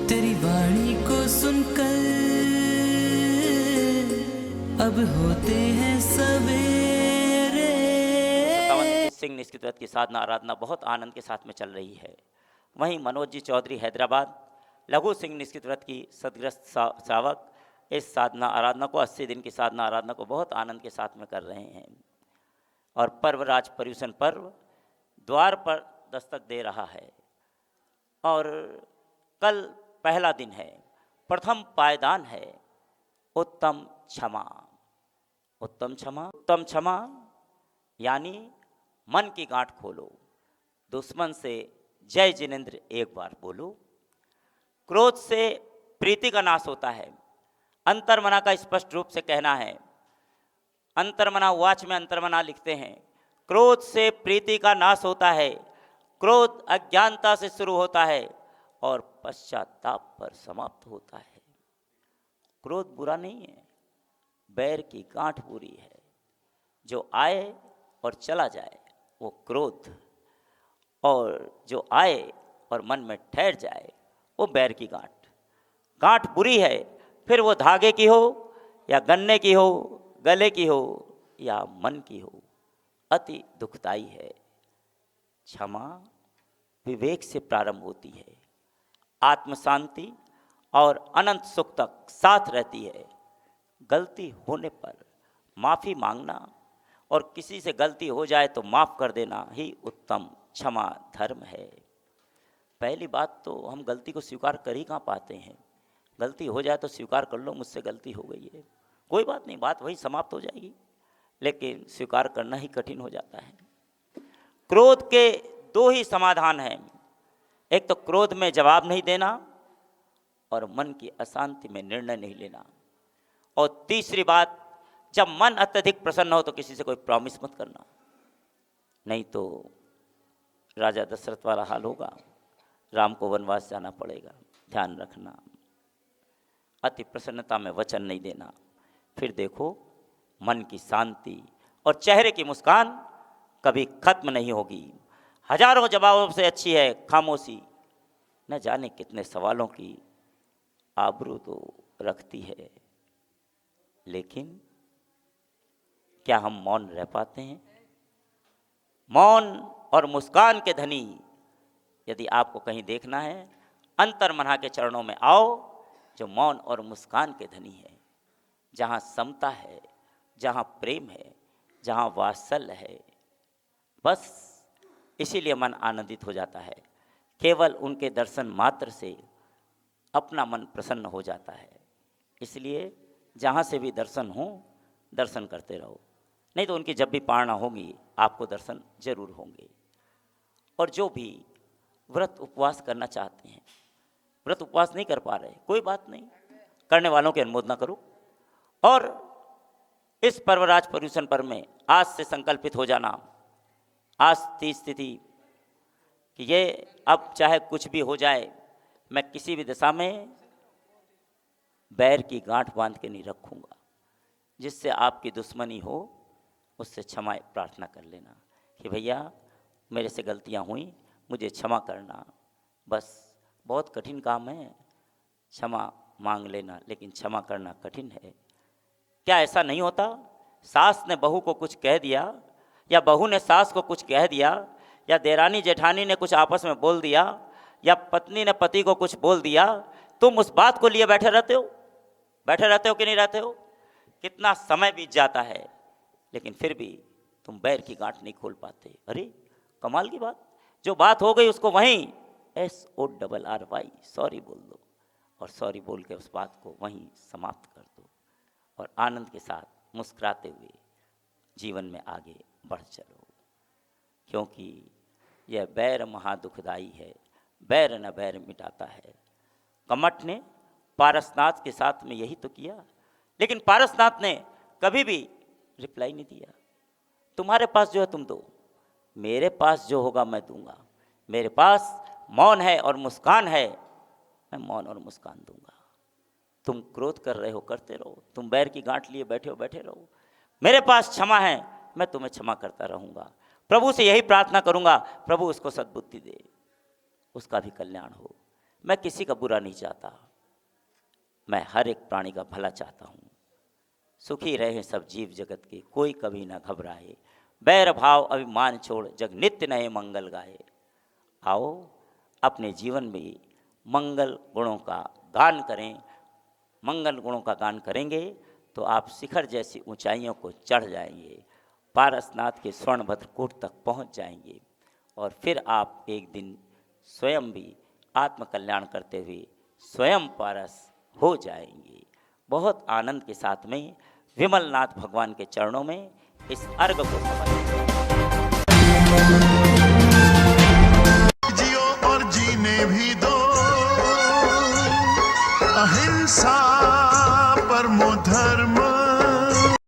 तेरी वाणी को सुनकर अब होते हैं सवेरे। सिंह निष्कृत व्रत की साधना आराधना बहुत आनंद के साथ में चल रही है। वहीं मनोज जी चौधरी हैदराबाद लघु सिंह निष्कृत व्रत की सदग्रस्त श्रावक इस साधना आराधना को 80 दिन की साधना आराधना को बहुत आनंद के साथ में कर रहे हैं और पर्वराज पर्यूषण पर्व द्वार पर दस्तक दे रहा है और कल पहला दिन है। प्रथम पायदान है उत्तम क्षमा। उत्तम क्षमा यानी मन की गांठ खोलो, दुश्मन से जय जिनेंद्र एक बार बोलो। क्रोध से प्रीति का नाश होता है। अंतर्मना का स्पष्ट रूप से कहना है। अंतर्मना वाच में अंतर्मना लिखते हैं, क्रोध से प्रीति का नाश होता है। क्रोध अज्ञानता से शुरू होता है और पश्चाताप पर समाप्त होता है। क्रोध बुरा नहीं है, बैर की गांठ बुरी है। जो आए और चला जाए वो क्रोध, और जो आए और मन में ठहर जाए वो बैर की गांठ। गांठ बुरी है, फिर वो धागे की हो या गन्ने की हो, गले की हो या मन की हो, अति दुखदाई है। क्षमा विवेक से प्रारंभ होती है, आत्म शांति और अनंत सुख तक साथ रहती है। गलती होने पर माफ़ी मांगना और किसी से गलती हो जाए तो माफ़ कर देना ही उत्तम क्षमा धर्म है। पहली बात तो हम गलती को स्वीकार कर ही कहाँ पाते हैं। गलती हो जाए तो स्वीकार कर लो, मुझसे गलती हो गई है, कोई बात नहीं, बात वही समाप्त हो जाएगी। लेकिन स्वीकार करना ही कठिन हो जाता है। क्रोध के दो ही समाधान हैं, एक तो क्रोध में जवाब नहीं देना और मन की अशांति में निर्णय नहीं लेना, और तीसरी बात, जब मन अत्यधिक प्रसन्न हो तो किसी से कोई प्रॉमिस मत करना, नहीं तो राजा दशरथ वाला हाल होगा, राम को वनवास जाना पड़ेगा। ध्यान रखना, अति प्रसन्नता में वचन नहीं देना। फिर देखो मन की शांति और चेहरे की मुस्कान कभी खत्म नहीं होगी। हजारों जवाबों से अच्छी है खामोशी। न जाने कितने सवालों की आबरू तो रखती है, लेकिन क्या हम मौन रह पाते हैं? मौन और मुस्कान के धनी यदि आपको कहीं देखना है, अंतर्मना के चरणों में आओ, जो मौन और मुस्कान के धनी है। जहाँ समता है, जहाँ प्रेम है, जहाँ वात्सल्य है, बस इसीलिए मन आनंदित हो जाता है। केवल उनके दर्शन मात्र से अपना मन प्रसन्न हो जाता है। इसलिए जहाँ से भी दर्शन हो, दर्शन करते रहो, नहीं तो उनकी जब भी पारणा होगी आपको दर्शन जरूर होंगे। और जो भी व्रत उपवास करना चाहते हैं, व्रत उपवास नहीं कर पा रहे, कोई बात नहीं, करने वालों की अनुमोदना करो। और इस पर्वराज पर्यूषण पर्व में आज से संकल्पित हो जाना, आज की स्थिति कि ये अब चाहे कुछ भी हो जाए, मैं किसी भी दशा में बैर की गांठ बांध के नहीं रखूँगा। जिससे आपकी दुश्मनी हो उससे क्षमा प्रार्थना कर लेना कि भैया मेरे से गलतियाँ हुई, मुझे क्षमा करना। बस बहुत कठिन काम है क्षमा मांग लेना, लेकिन क्षमा करना कठिन है। क्या ऐसा नहीं होता, सास ने बहू को कुछ कह दिया या बहू ने सास को कुछ कह दिया या देरानी जेठानी ने कुछ आपस में बोल दिया या पत्नी ने पति को कुछ बोल दिया, तुम उस बात को लिए बैठे रहते हो कि नहीं रहते हो? कितना समय बीत जाता है, लेकिन फिर भी तुम बैर की गांठ नहीं खोल पाते। अरे कमाल की बात, जो बात हो गई उसको वहीं SORRY सॉरी बोल दो, और सॉरी बोल के उस बात को वहीं समाप्त कर दो और आनंद के साथ मुस्कुराते हुए जीवन में आगे बढ़ चलो। क्योंकि यह बैर महादुखदाई है, बैर न बैर मिटाता है। कमठ ने पारसनाथ के साथ में यही तो किया, लेकिन पारसनाथ ने कभी भी रिप्लाई नहीं दिया। तुम्हारे पास जो है तुम दो, मेरे पास जो होगा मैं दूंगा। मेरे पास मौन है और मुस्कान है, मैं मौन और मुस्कान दूंगा। तुम क्रोध कर रहे हो, करते रहो, तुम बैर की गांठ लिए बैठे हो, बैठे रहो। मेरे पास क्षमा है, मैं तुम्हें क्षमा करता रहूंगा। प्रभु से यही प्रार्थना करूंगा, प्रभु उसको सद्बुद्धि दे, उसका भी कल्याण हो। मैं किसी का बुरा नहीं चाहता, मैं हर एक प्राणी का भला चाहता हूँ। सुखी रहे सब जीव जगत के, कोई कभी ना घबराए। बैर भाव अभिमान छोड़, जग नित्य नए मंगल गाए। आओ अपने जीवन में मंगल गुणों का गान करें। मंगल गुणों का गान करेंगे तो आप शिखर जैसी ऊंचाइयों को चढ़ जाएंगे, पारसनाथ के स्वर्णभद्र कोट तक पहुंच जाएंगे, और फिर आप एक दिन स्वयं भी आत्मकल्याण करते हुए स्वयं पारस हो जाएंगे। बहुत आनंद के साथ में विमलनाथ भगवान के चरणों में इस अर्घ को समर्पित। जियो और जीने भी दो, अहिंसा